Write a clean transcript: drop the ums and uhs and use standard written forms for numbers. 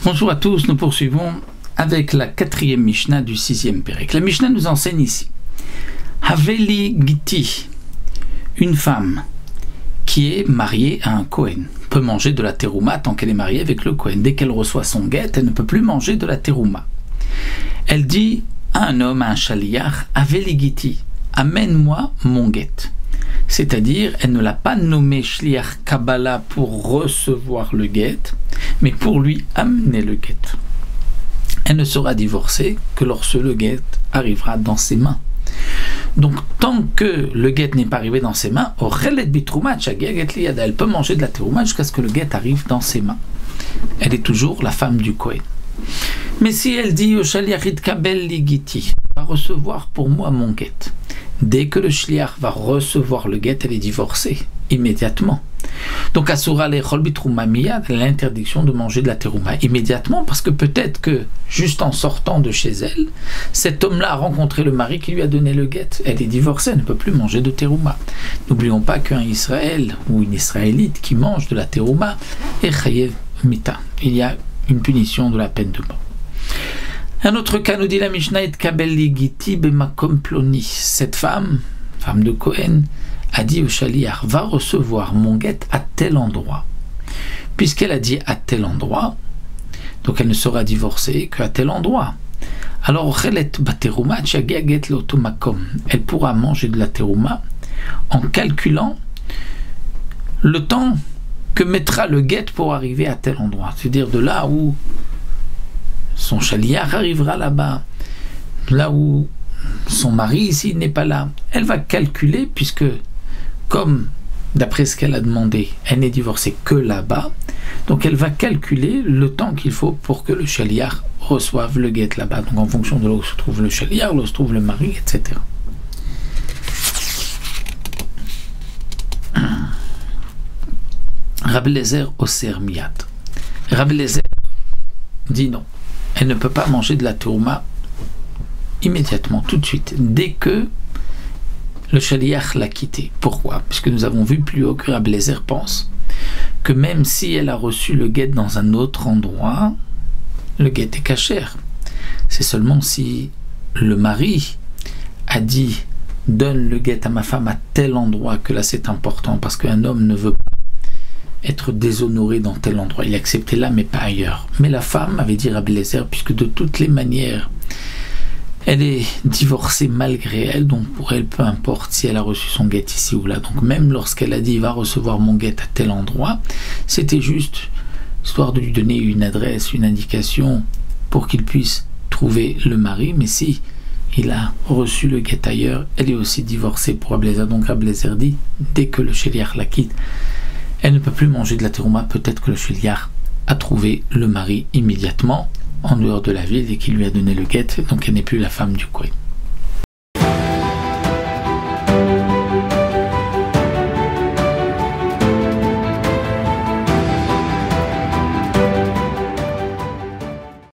Bonjour à tous, nous poursuivons avec la 4e Mishnah du 6e Pérec. La Mishnah nous enseigne ici Haveli Giti, une femme qui est mariée à un Kohen, peut manger de la terouma tant qu'elle est mariée avec le Kohen. Dès qu'elle reçoit son guet, elle ne peut plus manger de la terouma. Elle dit à un homme, à un shaliach, Haveli Giti, amène-moi mon guet. C'est-à-dire, elle ne l'a pas nommé shliach Kabbalah pour recevoir le guet, mais pour lui amener le guet. Elle ne sera divorcée que lorsque le guet arrivera dans ses mains. Donc, tant que le guet n'est pas arrivé dans ses mains, elle peut manger de la terouma jusqu'à ce que le guet arrive dans ses mains. Elle est toujours la femme du Kohen. Mais si elle dit au shaliach kabel ligiti, va recevoir pour moi mon guet. Dès que le shliach va recevoir le guet, elle est divorcée immédiatement. Donc asura lechol bitrouma miyad, l'interdiction de manger de la terouma immédiatement, parce que peut-être que juste en sortant de chez elle, cet homme-là a rencontré le mari qui lui a donné le guet. Elle est divorcée, elle ne peut plus manger de terouma. N'oublions pas qu'un Israël ou une Israélite qui mange de la terouma est chayev mita. Il y a une punition de la peine de mort. Un autre cas nous dit la Mishnah et kabel ligiti bemakom ploni. Cette femme de Kohen, a dit au shaliach, va recevoir mon guet à tel endroit. Puisqu'elle a dit à tel endroit, donc elle ne sera divorcée qu'à tel endroit. Alors, elle pourra manger de la terouma en calculant le temps que mettra le guet pour arriver à tel endroit. C'est-à-dire de là où son shaliach arrivera là-bas, là où son mari ici n'est pas là. Elle va calculer, puisque comme d'après ce qu'elle a demandé, elle n'est divorcée que là-bas, donc elle va calculer le temps qu'il faut pour que le shaliach reçoive le guet là-bas. Donc en fonction de là où se trouve le shaliach, là où se trouve le mari, etc. Rabbi Eliezer oser miyad. Rabbi Eliezer dit non, elle ne peut pas manger de la terouma immédiatement, tout de suite, dès que le shaliach l'a quitté. Pourquoi? Puisque nous avons vu plus haut que Rabbi Eliezer pense que même si elle a reçu le guet dans un autre endroit, le guet est cachère. C'est seulement si le mari a dit donne le guet à ma femme à tel endroit que là c'est important, parce qu'un homme ne veut pas être déshonoré dans tel endroit. Il acceptait là mais pas ailleurs. Mais la femme avait dit Rabbi Eliezer, puisque de toutes les manières elle est divorcée malgré elle, donc pour elle, peu importe si elle a reçu son guet ici ou là. Donc même lorsqu'elle a dit « va recevoir mon guet à tel endroit », c'était juste histoire de lui donner une adresse, une indication pour qu'il puisse trouver le mari. Mais si il a reçu le guet ailleurs, elle est aussi divorcée pour Rabbi Eliezer. Donc Rabbi Eliezer dit « dès que le shaliach la quitte, elle ne peut plus manger de la terouma, peut-être que le shaliach a trouvé le mari immédiatement en dehors de la ville et qui lui a donné le guet, donc elle n'est plus la femme du Kohen.